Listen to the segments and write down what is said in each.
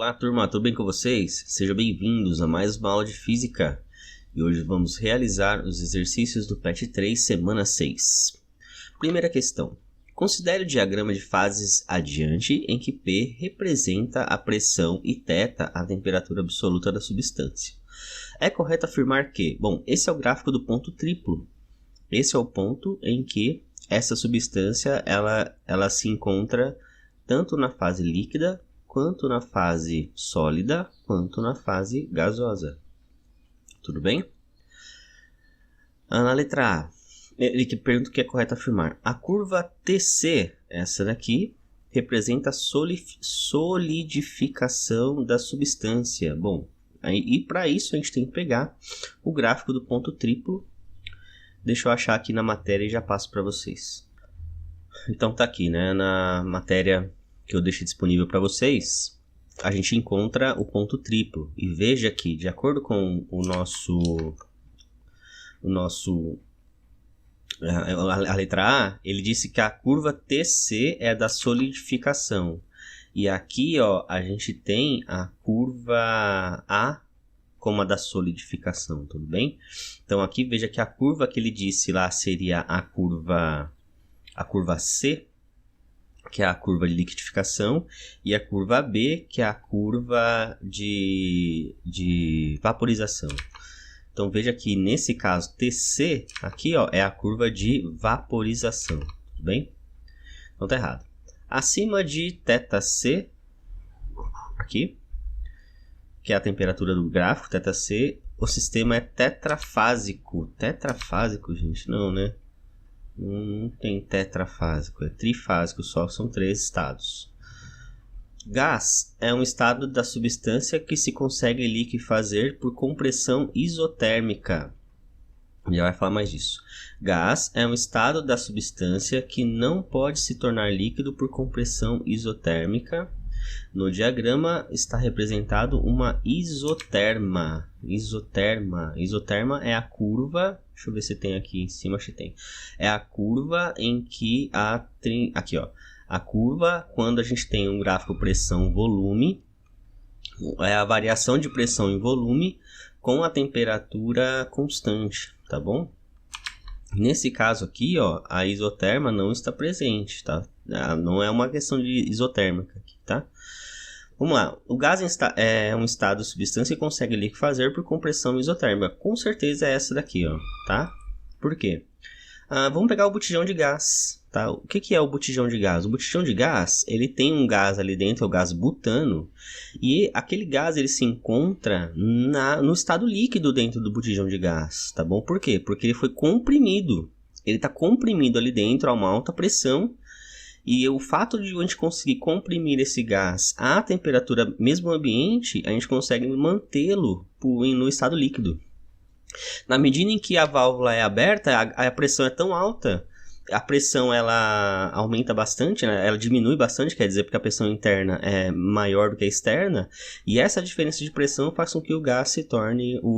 Olá turma, tudo bem com vocês? Sejam bem-vindos a mais uma aula de Física. E hoje vamos realizar os exercícios do PET 3, semana 6. Primeira questão. Considere o diagrama de fases adiante em que P representa a pressão e θ a temperatura absoluta da substância. É correto afirmar que, esse é o gráfico do ponto triplo. Esse é o ponto em que essa substância ela se encontra tanto na fase líquida, quanto na fase sólida, quanto na fase gasosa. Tudo bem? Na letra A, ele que pergunta o que é correto afirmar. A curva TC, essa daqui, representa a solidificação da substância. E para isso a gente tem que pegar o gráfico do ponto triplo. Deixa eu achar aqui na matéria e já passo para vocês. Então tá aqui, né, na matéria que eu deixei disponível para vocês, a gente encontra o ponto triplo. E veja que, de acordo com a letra A, ele disse que a curva TC é da solidificação. E aqui, ó, a gente tem a curva A como a da solidificação, tudo bem? Então aqui veja que a curva que ele disse lá seria a curva C, que é a curva de liquidificação, e a curva B, que é a curva de vaporização. Então veja que nesse caso TC, aqui ó, é a curva de vaporização, tudo bem? Então tá errado. Acima de θC, aqui, que é a temperatura do gráfico, θC, o sistema é tetrafásico. Tetrafásico, gente? Não, né? Não tem tetrafásico, é trifásico só, são 3 estados. Gás é um estado da substância que se consegue liquefazer por compressão isotérmica. Já vai falar mais disso. Gás é um estado da substância que não pode se tornar líquido por compressão isotérmica. No diagrama está representado uma isoterma. Isoterma é a curva. Deixa eu ver se tem aqui em cima, acho que tem. É a curva em que aqui, ó. A curva quando a gente tem um gráfico pressão-volume. É a variação de pressão em volume com a temperatura constante, tá bom? Nesse caso aqui, ó, a isoterma não está presente, tá? Não é uma questão de isotérmica aqui, tá? Vamos lá. O gás é um estado de substância que consegue liquefazer por compressão isotérmica. Com certeza é essa daqui, ó, tá? Por quê? Vamos pegar o botijão de gás, tá? O que é o botijão de gás? O botijão de gás, ele tem um gás ali dentro, é o gás butano, e aquele gás ele se encontra no estado líquido dentro do botijão de gás, tá bom? Por quê? Porque ele foi comprimido. Ele está comprimido ali dentro a uma alta pressão, e o fato de a gente conseguir comprimir esse gás à temperatura mesmo ambiente, a gente consegue mantê-lo no estado líquido. Na medida em que a válvula é aberta, a pressão é tão alta, a pressão ela aumenta bastante, né? Ela diminui bastante, quer dizer, porque a pressão interna é maior do que a externa, e essa diferença de pressão faz com que o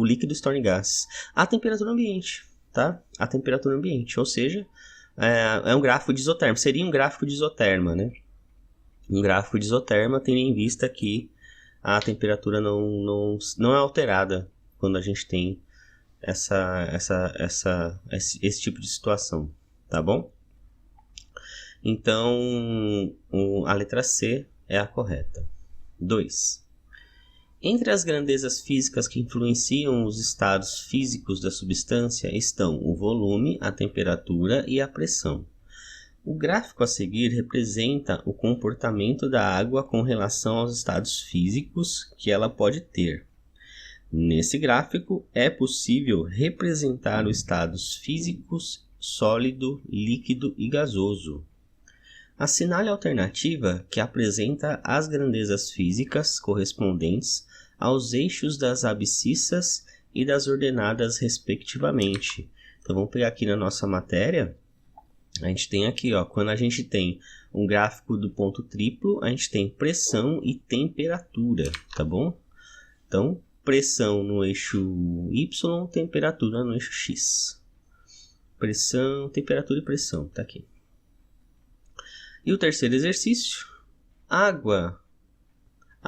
líquido se torne gás à temperatura ambiente, tá? À temperatura ambiente, ou seja, é um gráfico de isoterma, seria um gráfico de isoterma, né? Um gráfico de isoterma tendo em vista que a temperatura não é alterada quando a gente tem esse tipo de situação, tá bom? Então, a letra C é a correta. 2. Entre as grandezas físicas que influenciam os estados físicos da substância estão o volume, a temperatura e a pressão. O gráfico a seguir representa o comportamento da água com relação aos estados físicos que ela pode ter. Nesse gráfico, é possível representar os estados físicos sólido, líquido e gasoso. Assinale a alternativa que apresenta as grandezas físicas correspondentes aos eixos das abscissas e das ordenadas respectivamente. Então vamos pegar aqui na nossa matéria, a gente tem aqui, ó, quando a gente tem um gráfico do ponto triplo, a gente tem pressão e temperatura, tá bom? Então, pressão no eixo Y, temperatura no eixo X. Pressão, temperatura e pressão, tá aqui. E o terceiro exercício, água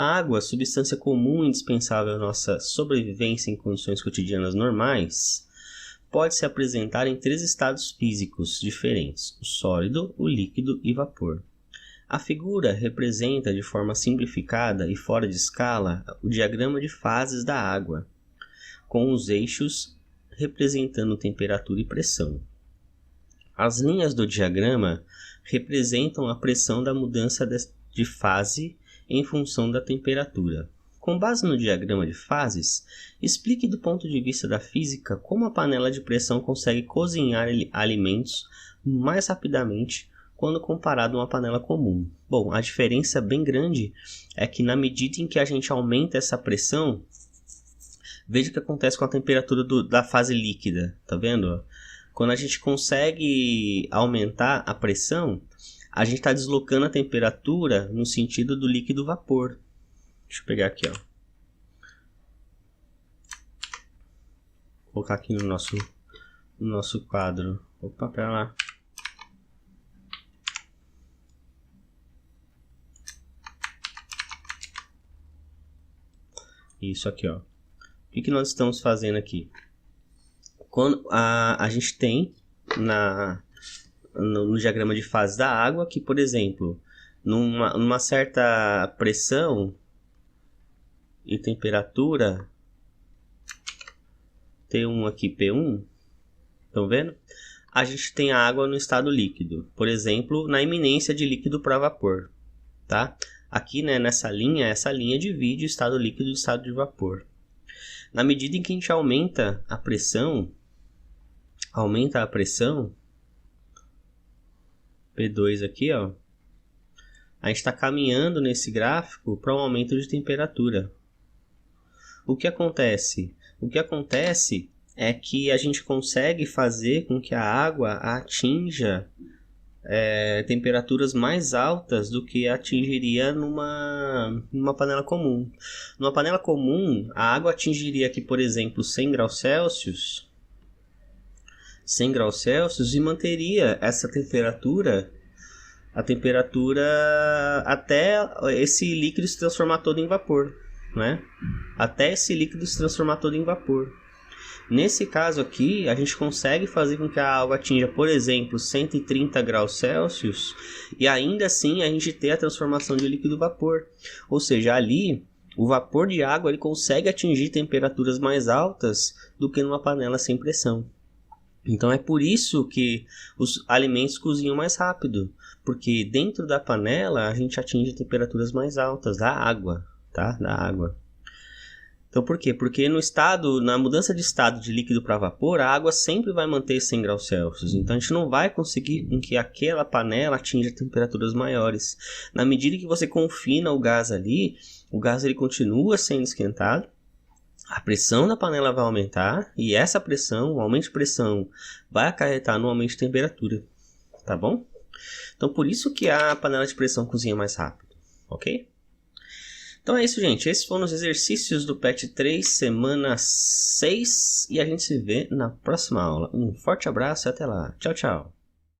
A água, substância comum e indispensável à nossa sobrevivência em condições cotidianas normais, pode se apresentar em 3 estados físicos diferentes: o sólido, o líquido e vapor. A figura representa, de forma simplificada e fora de escala, o diagrama de fases da água, com os eixos representando temperatura e pressão. As linhas do diagrama representam a pressão da mudança de fase em função da temperatura. Com base no diagrama de fases, explique do ponto de vista da física como a panela de pressão consegue cozinhar alimentos mais rapidamente quando comparado a uma panela comum. Bom, a diferença bem grande é que na medida em que a gente aumenta essa pressão, veja o que acontece com a temperatura da fase líquida, tá vendo? Quando a gente consegue aumentar a pressão, a gente está deslocando a temperatura no sentido do líquido vapor. Deixa eu pegar aqui, ó. Vou colocar aqui no nosso quadro. Opa, pera lá. Isso aqui, ó. O que nós estamos fazendo aqui? Quando a gente tem no diagrama de fase da água que, por exemplo, numa certa pressão e temperatura, T1 aqui, P1, estão vendo? A gente tem a água no estado líquido, por exemplo, na iminência de líquido para vapor, tá? Aqui, né, essa linha divide o estado líquido do estado de vapor. Na medida em que a gente aumenta a pressão, P2 aqui, ó, a gente está caminhando nesse gráfico para um aumento de temperatura. O que acontece? O que acontece é que a gente consegue fazer com que a água atinja temperaturas mais altas do que atingiria numa panela comum. Numa panela comum, a água atingiria aqui, por exemplo, 100 graus Celsius, e manteria essa temperatura, a temperatura até esse líquido se transformar todo em vapor, né? Até esse líquido se transformar todo em vapor. Nesse caso aqui, a gente consegue fazer com que a água atinja, por exemplo, 130 graus Celsius e ainda assim a gente ter a transformação de líquido vapor. Ou seja, ali o vapor de água ele consegue atingir temperaturas mais altas do que numa panela sem pressão. Então é por isso que os alimentos cozinham mais rápido, porque dentro da panela a gente atinge temperaturas mais altas da água, tá? Da água. Então por quê? Porque na mudança de estado de líquido para vapor, a água sempre vai manter 100 graus Celsius. Então a gente não vai conseguir com que aquela panela atinja temperaturas maiores. Na medida que você confina o gás ali, o gás ele continua sendo esquentado, a pressão da panela vai aumentar e essa pressão, o aumento de pressão, vai acarretar no aumento de temperatura, tá bom? Então por isso que a panela de pressão cozinha mais rápido, ok? Então é isso, gente. Esses foram os exercícios do PET 3, semana 6. E a gente se vê na próxima aula. Um forte abraço e até lá. Tchau, tchau.